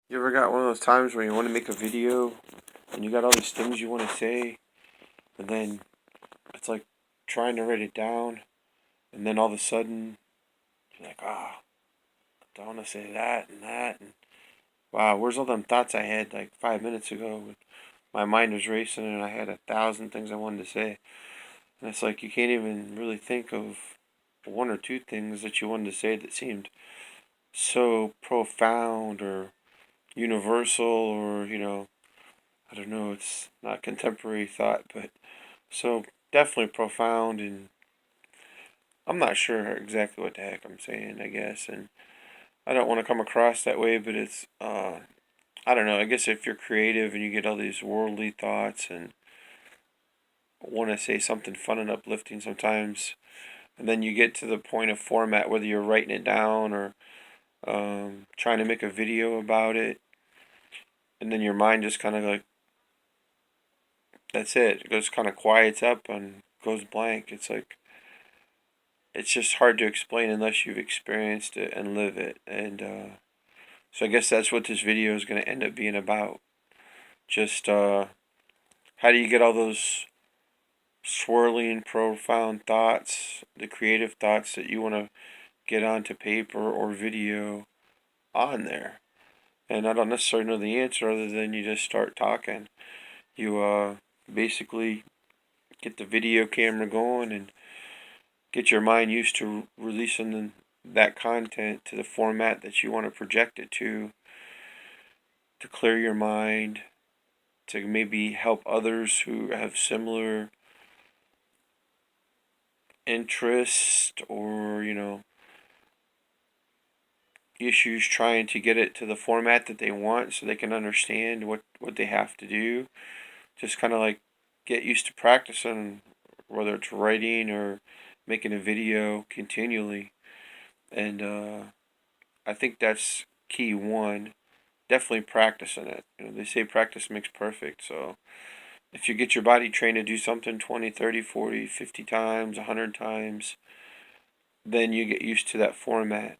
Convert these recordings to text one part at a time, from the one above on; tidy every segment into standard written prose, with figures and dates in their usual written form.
You ever got one of those times where you want to make a video and you got all these things you want to say, and then it's like trying to write it down, and then all of a sudden you're like, I want to say that and that, and wow, where's all them thoughts I had like 5 minutes ago? When my mind was racing and I had 1,000 things I wanted to say, and it's like you can't even really think of one or two things that you wanted to say that seemed so profound or universal or I don't know, it's not contemporary thought, but so definitely profound, and I'm not sure exactly what the heck I'm saying, I guess, and I don't want to come across that way, but it's, I don't know, I guess if you're creative and you get all these worldly thoughts and want to say something fun and uplifting sometimes, and then you get to the point of format, whether you're writing it down or trying to make a video about it, and then your mind just kind of like, that's it. It goes kind of quiets up and goes blank. It's like, it's just hard to explain unless you've experienced it and live it. And so I guess that's what this video is going to end up being about. Just how do you get all those swirling, profound thoughts, the creative thoughts that you want to get onto paper or video on there? And I don't necessarily know the answer other than you just start talking. You basically get the video camera going and get your mind used to releasing that content to the format that you want to project it to clear your mind, to maybe help others who have similar interest or, issues trying to get it to the format that they want so they can understand what they have to do. Just kind of like get used to practicing, whether it's writing or making a video continually. And I think that's key one. Definitely practicing it. They say practice makes perfect. So if you get your body trained to do something 20, 30, 40, 50 times, 100 times, then you get used to that format.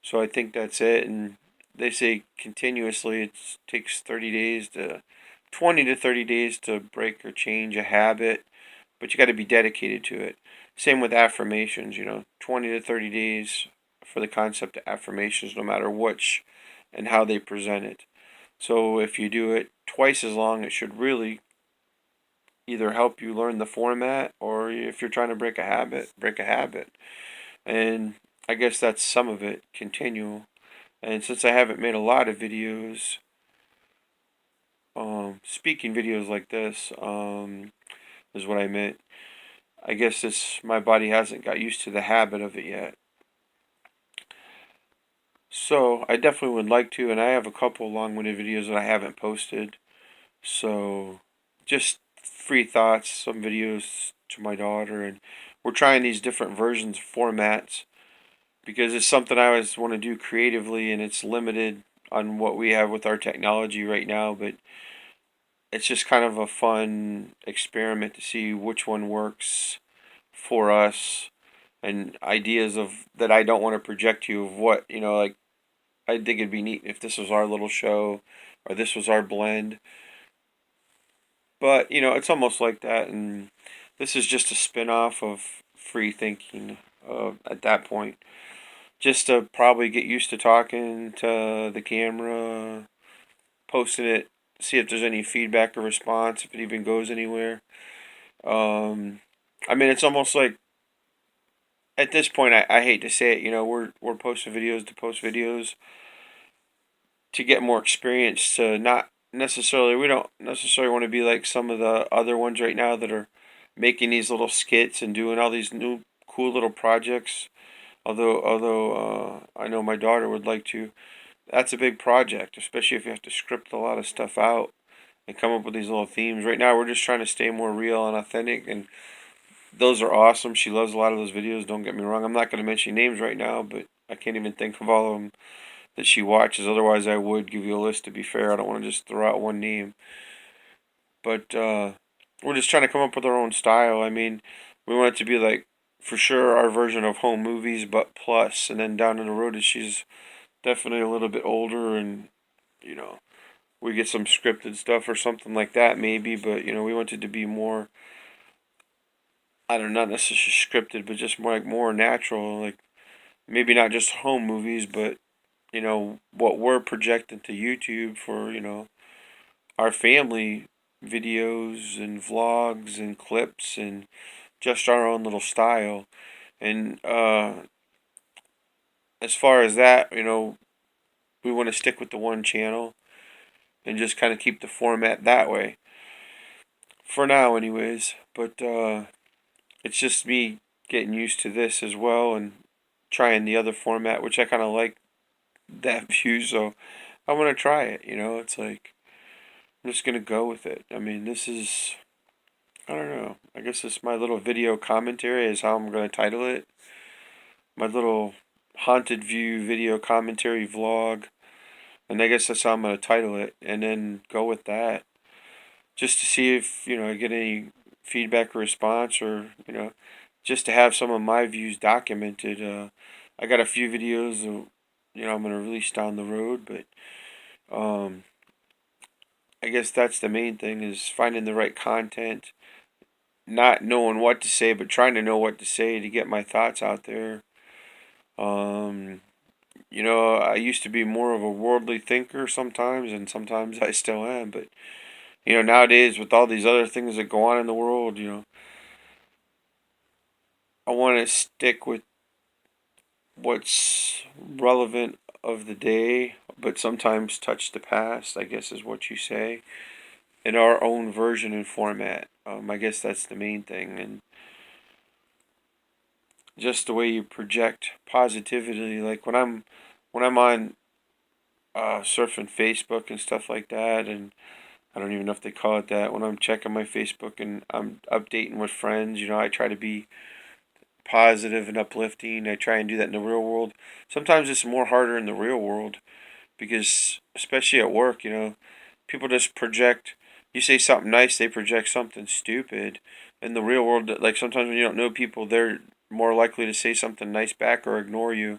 So I think that's it. And they say continuously it takes 20 to 30 days to break or change a habit, but you got to be dedicated to it. Same with affirmations, 20 to 30 days for the concept of affirmations, no matter which and how they present it. So if you do it twice as long, it should really either help you learn the format, or if you're trying to break a habit, break a habit. And I guess that's some of it, continual. And since I haven't made a lot of videos, speaking videos like this, is what I meant. I guess my body hasn't got used to the habit of it yet. So I definitely would like to, and I have a couple long-winded videos that I haven't posted. So just free thoughts, some videos to my daughter, and we're trying these different versions, formats, because it's something I always want to do creatively, and it's limited on what we have with our technology right now, but it's just kind of a fun experiment to see which one works for us, and ideas of that I don't want to project to you of what, like I think it'd be neat if this was our little show or this was our blend. But, it's almost like that, and this is just a spin-off of free thinking at that point. Just to probably get used to talking to the camera, posting it, see if there's any feedback or response, if it even goes anywhere. I mean, it's almost like at this point, I hate to say it, we're posting videos to post videos to get more experience, to not necessarily, we don't necessarily want to be like some of the other ones right now that are making these little skits and doing all these new cool little projects. Although I know my daughter would like to. That's a big project, especially if you have to script a lot of stuff out and come up with these little themes. Right now, we're just trying to stay more real and authentic, and those are awesome. She loves a lot of those videos. Don't get me wrong. I'm not going to mention names right now, but I can't even think of all of them that she watches. Otherwise, I would give you a list, to be fair. I don't want to just throw out one name. But we're just trying to come up with our own style. I mean, we want it to be like, for sure, our version of home movies, but plus. And then down the road, as she's definitely a little bit older and you know, we get some scripted stuff or something like that maybe, but we want it to be more, I don't know, not necessarily scripted, but just more like more natural, like maybe not just home movies, but what we're projecting to YouTube for, our family videos and vlogs and clips and just our own little style. And as far as that, we want to stick with the one channel and just kind of keep the format that way. For now, anyways. But it's just me getting used to this as well and trying the other format, which I kind of like that view, so I want to try it. It's like I'm just gonna go with it. I mean, this is, I don't know. I guess it's my little video commentary is how I'm gonna title it. My little haunted view video commentary vlog, and I guess that's how I'm gonna title it, and then go with that, just to see if I get any feedback or response, or just to have some of my views documented. I got a few videos of, I'm gonna release down the road, but I guess that's the main thing, is finding the right content, not knowing what to say, but trying to know what to say to get my thoughts out there. Um, I used to be more of a worldly thinker sometimes, and sometimes I still am, but nowadays with all these other things that go on in the world, I want to stick with what's relevant of the day, but sometimes touch the past, I guess is what you say, in our own version and format. I guess that's the main thing, and just the way you project positivity. Like when I'm on surfing Facebook and stuff like that, and I don't even know if they call it that. When I'm checking my Facebook and I'm updating with friends, I try to be positive and uplifting. I try and do that in the real world. Sometimes it's more harder in the real world because, especially at work, people just project. You say something nice, they project something stupid. In the real world, like sometimes when you don't know people, they're more likely to say something nice back or ignore you.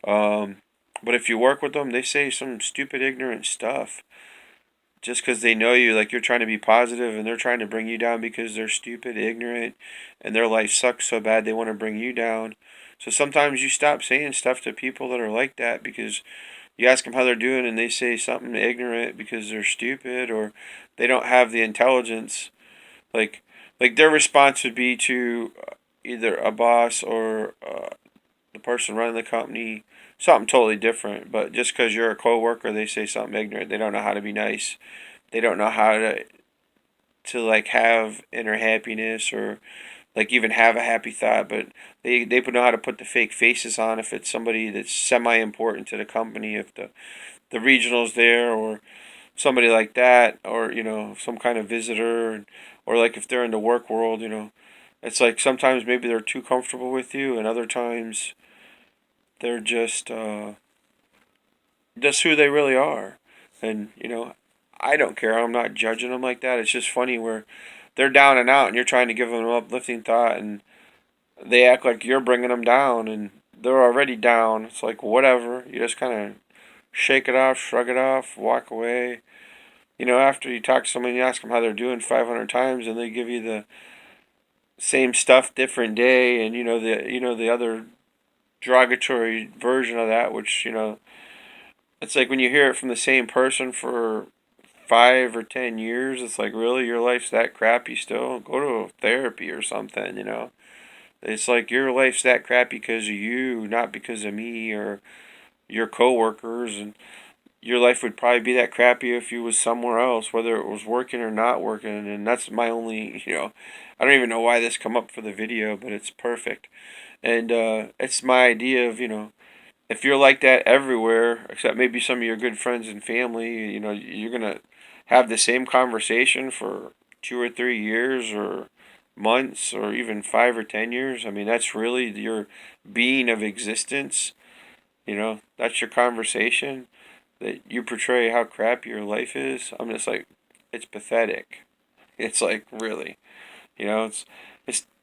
Um, but if you work with them, they say some stupid, ignorant stuff just because they know you. Like you're trying to be positive, and they're trying to bring you down because they're stupid, ignorant, and their life sucks so bad they want to bring you down. So sometimes you stop saying stuff to people that are like that, because you ask them how they're doing and they say something ignorant because they're stupid or they don't have the intelligence. Like like their response would be to either a boss or the person running the company something totally different. But just because you're a coworker, they say something ignorant. They don't know how to be nice. They don't know how to like have inner happiness, or like even have a happy thought. But they know how to put the fake faces on if it's somebody that's semi important to the company, if the regional's there, or somebody like that, or some kind of visitor, or like if they're in the work world. It's like sometimes maybe they're too comfortable with you, and other times they're just who they really are. And I don't care. I'm not judging them like that. It's just funny where they're down and out, and you're trying to give them an uplifting thought, and they act like you're bringing them down, and they're already down. It's like whatever. You just kind of shake it off, shrug it off, walk away. After you talk to someone, you ask them how they're doing 500 times, and they give you the same stuff, different day, and the other derogatory version of that, which it's like when you hear it from the same person for 5 or 10 years, it's like, really, your life's that crappy still? Go to therapy or something. It's like your life's that crappy because of you, not because of me or your coworkers, and your life would probably be that crappy if you was somewhere else, whether it was working or not working. And that's my only, I don't even know why this come up for the video, but it's perfect. And it's my idea of, if you're like that everywhere, except maybe some of your good friends and family, you're gonna have the same conversation for 2 or 3 years, or months, or even 5 or 10 years. I mean, that's really your being of existence. That's your conversation, that you portray how crappy your life is. I'm just like, it's pathetic. It's like, really, it's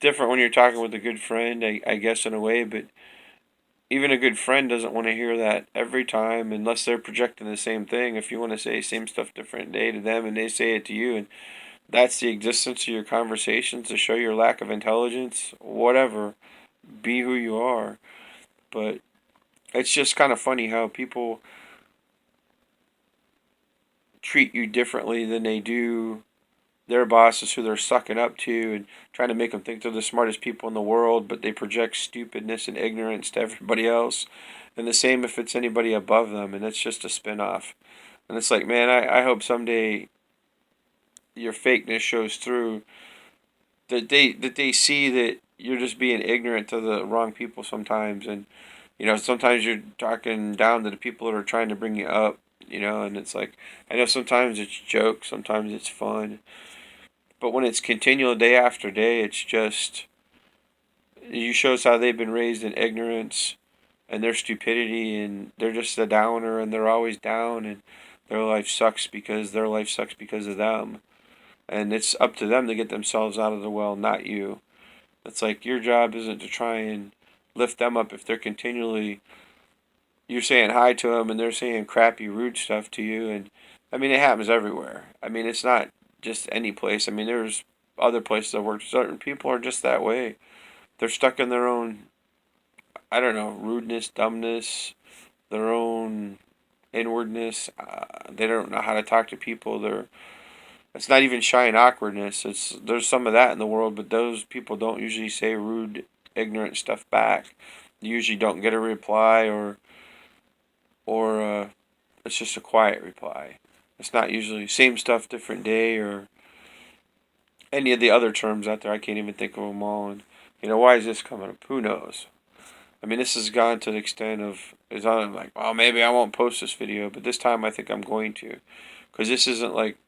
different when you're talking with a good friend, I guess, in a way, but even a good friend doesn't want to hear that every time unless they're projecting the same thing. If you want to say same stuff different day to them and they say it to you, and that's the existence of your conversations to show your lack of intelligence, whatever, be who you are. But it's just kind of funny how people treat you differently than they do their bosses who they're sucking up to and trying to make them think they're the smartest people in the world, but they project stupidness and ignorance to everybody else. And the same if it's anybody above them, and it's just a spin-off. And it's like, man, I hope someday your fakeness shows through, that they see that you're just being ignorant to the wrong people sometimes. And sometimes you're talking down to the people that are trying to bring you up, and it's like, I know sometimes it's jokes, sometimes it's fun, but when it's continual day after day, it's just, you shows how they've been raised in ignorance and their stupidity, and they're just a downer, and they're always down, and their life sucks because of them. And it's up to them to get themselves out of the well, not you. It's like your job isn't to try and lift them up if they're continually, you're saying hi to them and they're saying crappy, rude stuff to you. And I mean, it happens everywhere. I mean, it's not just any place. I mean, there's other places I've worked. Certain people are just that way. They're stuck in their own, I don't know, rudeness, dumbness, their own inwardness. They don't know how to talk to people. It's not even shy and awkwardness. There's some of that in the world, but those people don't usually say rude, ignorant stuff back. They usually don't get a reply, or it's just a quiet reply. It's not usually same stuff, different day, or any of the other terms out there. I can't even think of them all. And why is this coming up? Who knows? I mean, this has gone to the extent of, is I'm like, well, maybe I won't post this video, but this time I think I'm going to, because this isn't like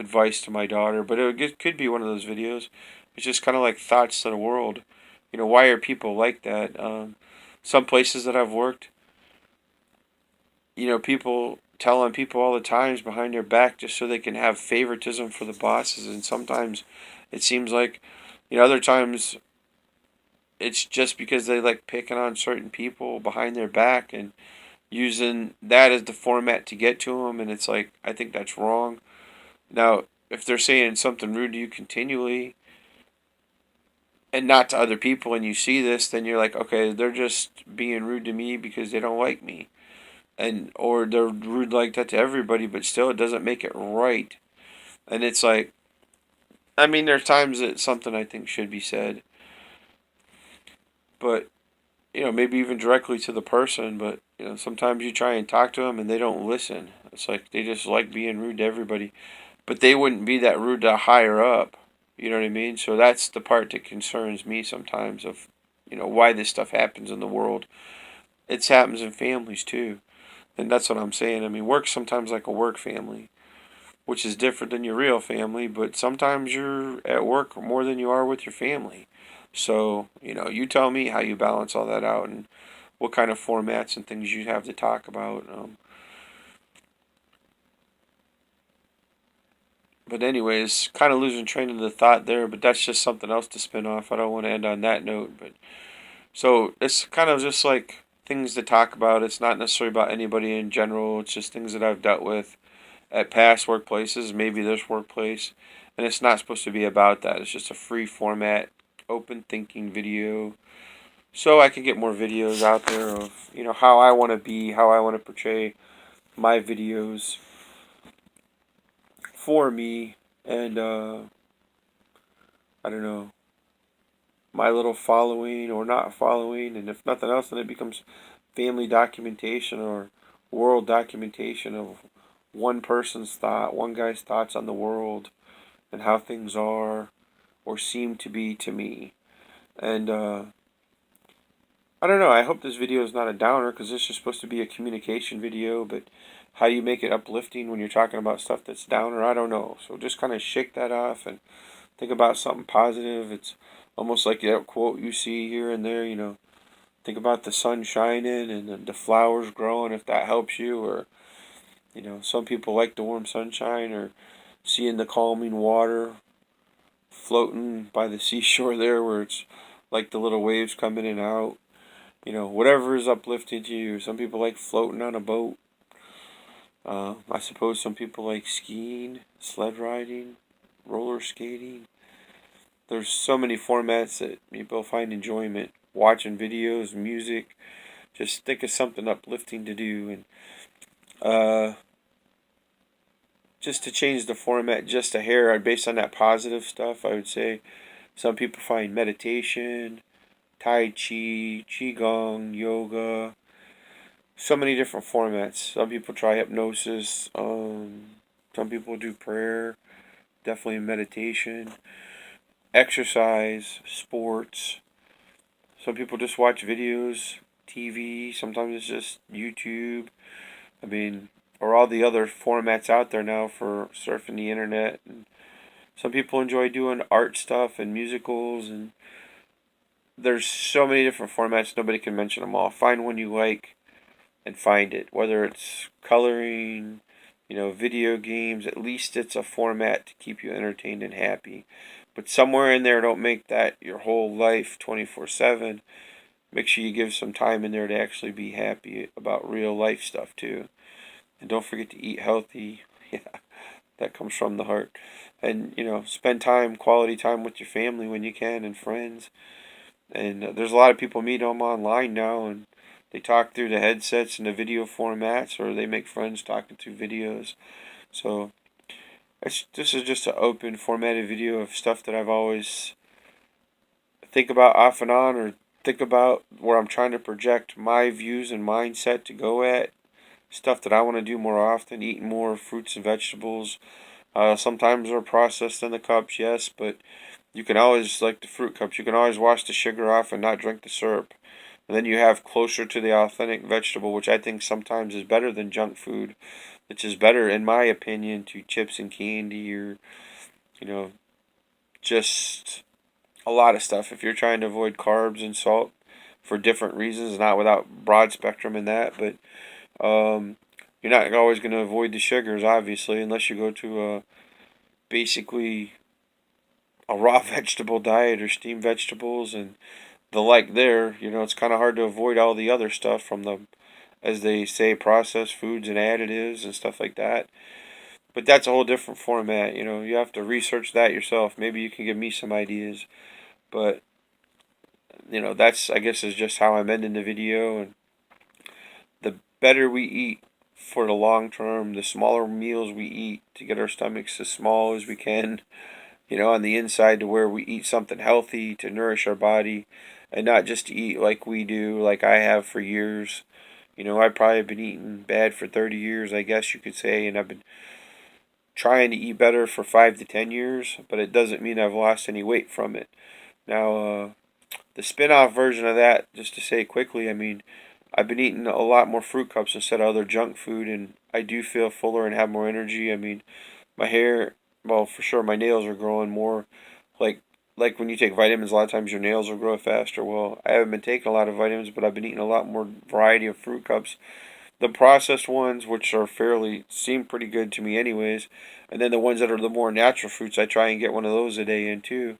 advice to my daughter, but it could be one of those videos. It's just kind of like thoughts to the world. Why are people like that? Some places that I've worked, people telling people all the times behind their back just so they can have favoritism for the bosses, and sometimes it seems like, other times it's just because they like picking on certain people behind their back and using that as the format to get to them, and it's like, I think that's wrong. Now, if they're saying something rude to you continually and not to other people, and you see this, then you're like, okay, they're just being rude to me because they don't like me. And or they're rude like that to everybody, but still it doesn't make it right. And it's like, I mean, there's times that something I think should be said, but maybe even directly to the person, but sometimes you try and talk to them and they don't listen. It's like they just like being rude to everybody, but they wouldn't be that rude to higher up. You know what I mean? So that's the part that concerns me sometimes of, why this stuff happens in the world. It happens in families too. And that's what I'm saying. I mean, work's sometimes like a work family, which is different than your real family, but sometimes you're at work more than you are with your family. So, you tell me how you balance all that out and what kind of formats and things you have to talk about. But anyways, kind of losing train of the thought there, but that's just something else to spin off. I don't want to end on that note, but so it's kind of just like things to talk about. It's not necessarily about anybody in general. It's just things that I've dealt with at past workplaces, maybe this workplace, and it's not supposed to be about that. It's just a free format, open thinking video, so I can get more videos out there of how I want to be, how I want to portray my videos for me, and I don't know, my little following or not following, and if nothing else, then it becomes family documentation or world documentation of one person's thought, one guy's thoughts on the world and how things are or seem to be to me. And I don't know, I hope this video is not a downer because this is supposed to be a communication video, but how you make it uplifting when you're talking about stuff that's downer, I don't know. So just kind of shake that off and think about something positive. It's almost like that quote you see here and there, think about the sun shining and the flowers growing, if that helps you. Or some people like the warm sunshine, or seeing the calming water floating by the seashore there where it's like the little waves come in and out. whatever is uplifting to you. Some people like floating on a boat. I suppose some people like skiing, sled riding, roller skating. There's so many formats that people find enjoyment. Watching videos, music. Just think of something uplifting to do. And just to change the format just a hair, based on that positive stuff, I would say some people find meditation, Tai Chi, Qigong, yoga, so many different formats. Some people try hypnosis. Some people do prayer, definitely meditation, exercise, sports. Some people just watch videos, TV. Sometimes it's just YouTube. I mean, or all the other formats out there now for surfing the internet. And some people enjoy doing art stuff and musicals, and there's so many different formats. Nobody can mention them all. Find one you like and find it. Whether it's coloring, video games, at least it's a format to keep you entertained and happy. But somewhere in there, don't make that your whole life 24/7. Make sure you give some time in there to actually be happy about real life stuff too. And don't forget to eat healthy. Yeah, that comes from the heart. And, spend quality time with your family when you can and friends. And there's a lot of people meet them online now, and they talk through the headsets and the video formats, or they make friends talking through videos. So this is just an open formatted video of stuff that I've always think about off and on, or think about where I'm trying to project my views and mindset to go at. Stuff that I want to do more often, eating more fruits and vegetables. Sometimes they're processed in the cups, yes, but you can always, like the fruit cups, you can always wash the sugar off and not drink the syrup. And then you have closer to the authentic vegetable, which I think sometimes is better than junk food, which is better, in my opinion, to chips and candy, or, you know, just a lot of stuff. If you're trying to avoid carbs and salt for different reasons, not without broad spectrum in that, but you're not always going to avoid the sugars, obviously, unless you go to basically a raw vegetable diet or steamed vegetables and the like there. It's kind of hard to avoid all the other stuff from the, as they say, processed foods and additives and stuff like that. But that's a whole different format. You have to research that yourself. Maybe you can give me some ideas. But, that's, I guess, is just how I'm ending the video. And the better we eat for the long term, the smaller meals we eat to get our stomachs as small as we can, on the inside, to where we eat something healthy to nourish our body, and not just to eat like we do, like I have for years. I probably have been eating bad for 30 years, I guess you could say, and I've been trying to eat better for 5 to 10 years, but it doesn't mean I've lost any weight from it. Now, the spin-off version of that, just to say quickly, I mean, I've been eating a lot more fruit cups instead of other junk food, and I do feel fuller and have more energy. I mean, my hair, well, for sure, my nails are growing more. Like, like when you take vitamins, a lot of times your nails will grow faster. Well, I haven't been taking a lot of vitamins, but I've been eating a lot more variety of fruit cups. The processed ones, which are seem pretty good to me anyways, and then the ones that are the more natural fruits, I try and get one of those a day in too.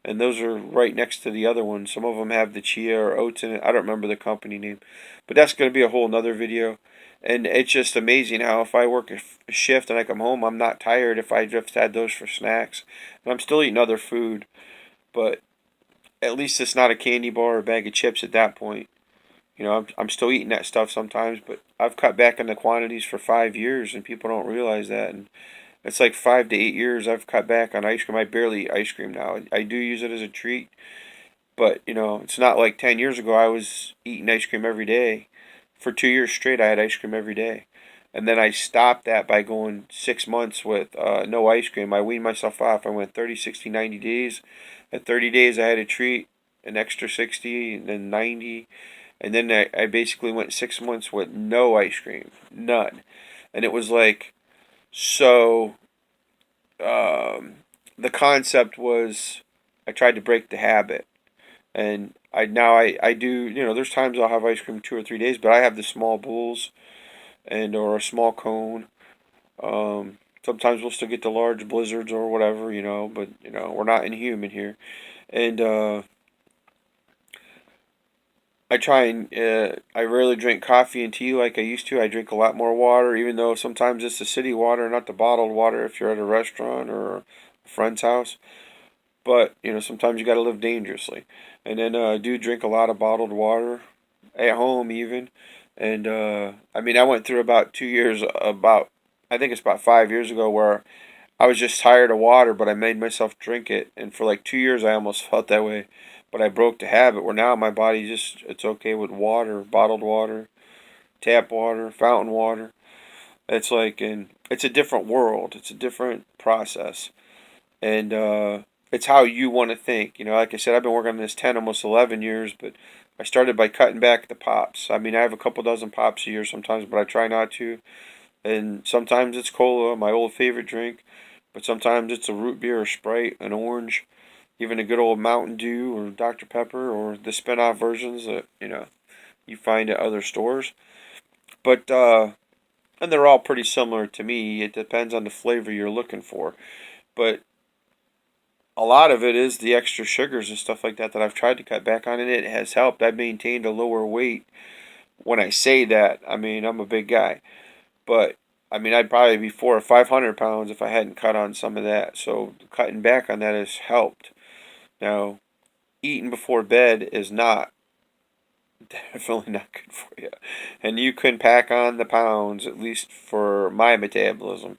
And those are right next to the other ones. Some of them have the chia or oats in it. I don't remember the company name. But that's going to be a whole nother video. And it's just amazing how if I work a shift and I come home, I'm not tired if I just had those for snacks. And I'm still eating other food. But at least it's not a candy bar or a bag of chips at that point. I'm still eating that stuff sometimes, but I've cut back on the quantities for 5 years, and people don't realize that. And it's like 5 to 8 years I've cut back on ice cream. I barely eat ice cream now. I do use it as a treat, but it's not like 10 years ago I was eating ice cream every day. For 2 years straight, I had ice cream every day. And then I stopped that by going 6 months with no ice cream. I weaned myself off. I went 30, 60, 90 days. At 30 days, I had a treat, an extra 60, and then 90. And then I basically went 6 months with no ice cream. None. And it was like, so the concept was I tried to break the habit. And I do, there's times I'll have ice cream 2 or 3 days, but I have the small bowls and or a small cone. Sometimes we'll still get the large blizzards or whatever, but we're not inhuman here. And I try and I rarely drink coffee and tea like I used to. I drink a lot more water, even though sometimes it's the city water, not the bottled water if you're at a restaurant or a friend's house. But sometimes you got to live dangerously. And then I do drink a lot of bottled water at home even. And I mean, I went through about 2 years, about I think it's about 5 years ago, where I was just tired of water, but I made myself drink it. And for like 2 years, I almost felt that way. But I broke the habit where now my body it's okay with water, bottled water, tap water, fountain water. It's like, and it's a different world. It's a different process. And it's how you want to think. Like I said, I've been working on this 10, almost 11 years, but I started by cutting back the pops. I mean, I have a couple dozen pops a year sometimes, but I try not to. And sometimes it's cola, my old favorite drink. But sometimes it's a root beer or Sprite, an orange, even a good old Mountain Dew or Dr. Pepper or the spin-off versions that, you find at other stores. But, and they're all pretty similar to me. It depends on the flavor you're looking for. But a lot of it is the extra sugars and stuff like that I've tried to cut back on, and it has helped. I've maintained a lower weight. When I say that, I mean, I'm a big guy. But I mean, I'd probably be 400 or 500 pounds if I hadn't cut on some of that. So cutting back on that has helped. Now, eating before bed is not definitely not good for you, and you can pack on the pounds at least for my metabolism.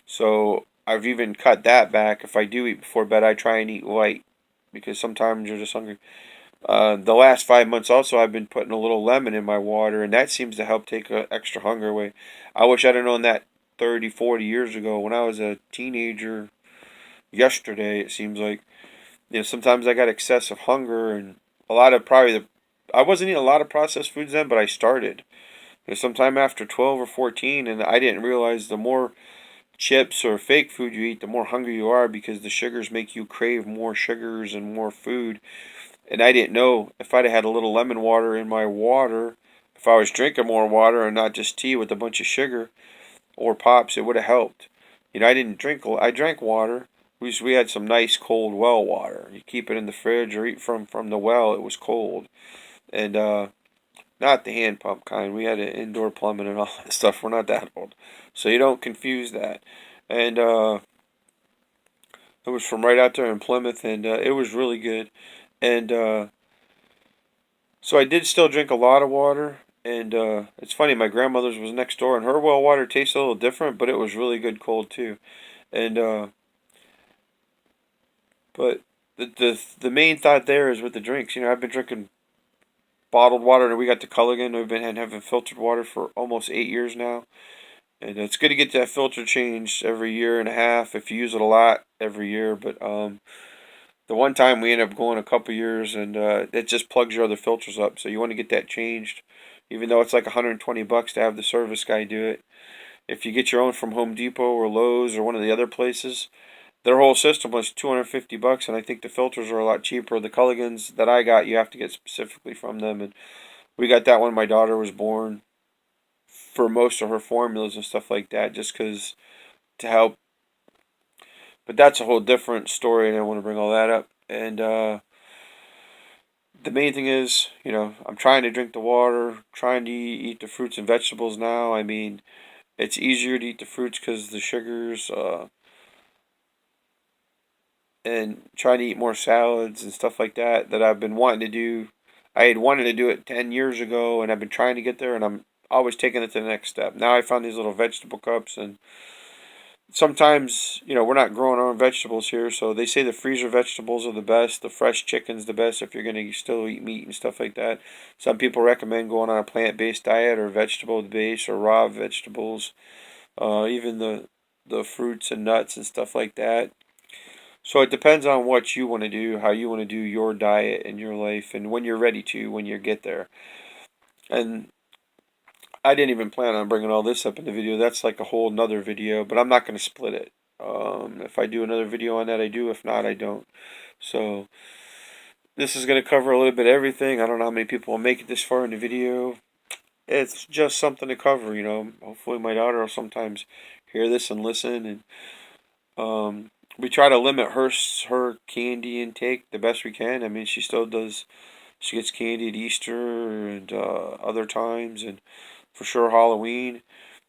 So I've even cut that back. If I do eat before bed, I try and eat light because sometimes you're just hungry. The last 5 months also, I've been putting a little lemon in my water, and that seems to help take extra hunger away. I wish I'd have known that 30, 40 years ago when I was a teenager. Yesterday, it seems like, sometimes I got excessive hunger and a lot of I wasn't eating a lot of processed foods then, but I started. Sometime after 12 or 14, and I didn't realize the more chips or fake food you eat, the more hungry you are because the sugars make you crave more sugars and more food. And I didn't know if I'd have had a little lemon water in my water, if I was drinking more water and not just tea with a bunch of sugar or pops, it would have helped. I didn't drink, I drank water. We had some nice cold well water. You keep it in the fridge or eat from the well, it was cold. And not the hand pump kind. We had an indoor plumbing and all that stuff. We're not that old. So you don't confuse that. And it was from right out there in Plymouth, and it was really good. And so I did still drink a lot of water, and it's funny. My grandmother's was next door, and her well water tastes a little different, but it was really good cold too. And but the main thought there is with the drinks. I've been drinking bottled water, and we got the Culligan. We've been having filtered water for almost 8 years now, and it's good to get that filter changed every year and a half if you use it a lot every year. But the one time we ended up going a couple years, and it just plugs your other filters up. So you want to get that changed, even though it's like $120 to have the service guy do it. If you get your own from Home Depot or Lowe's or one of the other places, their whole system was $250, and I think the filters are a lot cheaper. The Culligans that I got, you have to get specifically from them, and we got that when my daughter was born for most of her formulas and stuff like that, just because to help. But that's a whole different story, and I don't want to bring all that up. And the main thing is, I'm trying to drink the water, trying to eat the fruits and vegetables now. I mean, it's easier to eat the fruits because the sugars, and trying to eat more salads and stuff like that I've been wanting to do. I had wanted to do it 10 years ago, and I've been trying to get there, and I'm always taking it to the next step. Now I found these little vegetable cups, and sometimes, we're not growing our own vegetables here, so they say the freezer vegetables are the best, the fresh chicken's the best if you're going to still eat meat and stuff like that. Some people recommend going on a plant-based diet or vegetable-based or raw vegetables, even the fruits and nuts and stuff like that. So it depends on what you want to do, how you want to do your diet in your life, and when you're ready to, when you get there. And I didn't even plan on bringing all this up in the video. That's like a whole nother video, but I'm not going to split it. If I do another video on that, I do. If not, I don't. So this is going to cover a little bit of everything. I don't know how many people will make it this far in the video. It's just something to cover. Hopefully my daughter will sometimes hear this and listen. And we try to limit her candy intake the best we can. I mean, she still does She gets candy at Easter and other times, and for sure Halloween.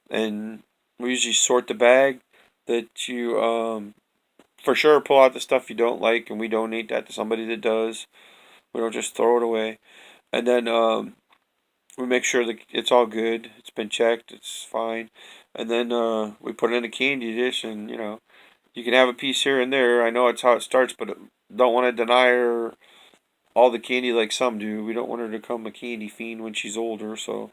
And we usually sort the bag that you for sure pull out the stuff you don't like, and we donate that to somebody that does. We don't just throw it away. And then we make sure that it's all good. It's been checked. It's fine. And then we put it in a candy dish, and you can have a piece here and there. I know it's how it starts, but don't want to deny her all the candy like some do. We don't want her to become a candy fiend when she's older. So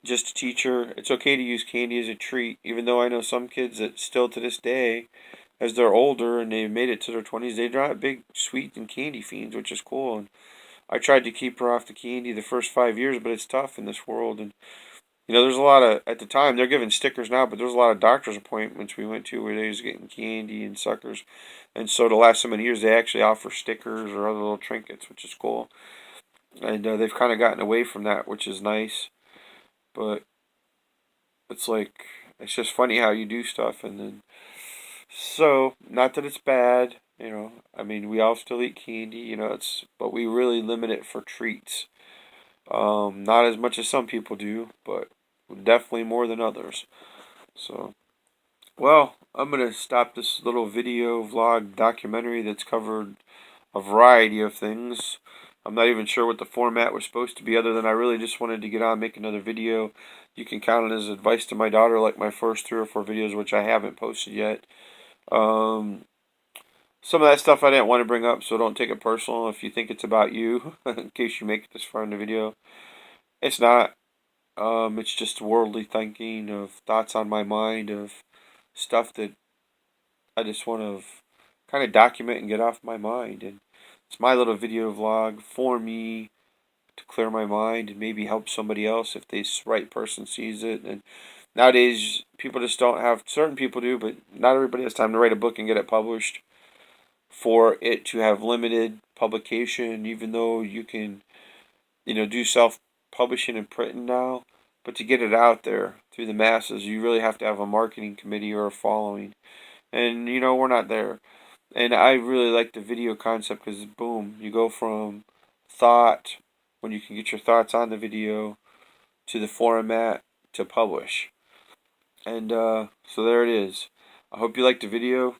just to teach her, it's okay to use candy as a treat. Even though I know some kids that still to this day, as they're older and they've made it to their 20s, they're not big sweet and candy fiends, which is cool. And I tried to keep her off the candy the first 5 years, but it's tough in this world. And there's a lot of, at the time, they're giving stickers now, but there's a lot of doctor's appointments we went to where they was getting candy and suckers. And so the last so many years, they actually offer stickers or other little trinkets, which is cool. And they've kind of gotten away from that, which is nice. But it's like, it's just funny how you do stuff. And then, so, not that it's bad, I mean, we all still eat candy, but we really limit it for treats. Not as much as some people do, but definitely more than others. So, well, I'm going to stop this little video vlog documentary that's covered a variety of things. I'm not even sure what the format was supposed to be, other than I really just wanted to get on and make another video. You can count it as advice to my daughter, like my first 3 or 4 videos, which I haven't posted yet. Some of that stuff I didn't want to bring up, so don't take it personal if you think it's about you, in case you make it this far in the video. It's not. It's just worldly thinking of thoughts on my mind of stuff that I just want to kind of document and get off my mind. And it's my little video vlog for me to clear my mind and maybe help somebody else if the right person sees it. And nowadays, people just don't have, certain people do, but not everybody has time to write a book and get it published. For it to have limited publication, even though you can, do self-publishing and printing now, but to get it out there through the masses, you really have to have a marketing committee or a following. And, we're not there. And I really like the video concept because, boom, you go from thought, when you can get your thoughts on the video, to the format, to publish. And so there it is. I hope you liked the video.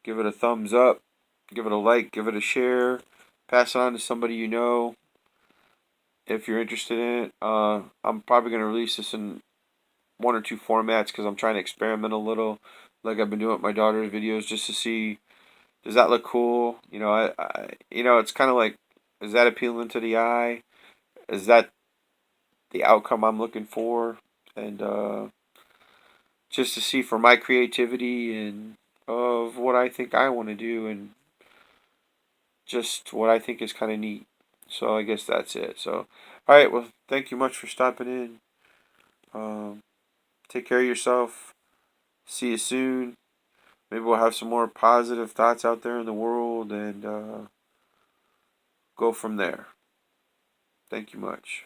Give it a thumbs up. Give it a like. Give it a share. Pass it on to somebody you know if you're interested in it. I'm probably going to release this in 1 or 2 formats because I'm trying to experiment a little, like I've been doing with my daughter's videos, just to see, does that look cool? It's kind of like, is that appealing to the eye? Is that the outcome I'm looking for? And just to see for my creativity and of what I think I want to do and just what I think is kind of neat. So I guess that's it. So, alright, well, thank you much for stopping in. Take care of yourself. See you soon. Maybe we'll have some more positive thoughts out there in the world and go from there. Thank you much.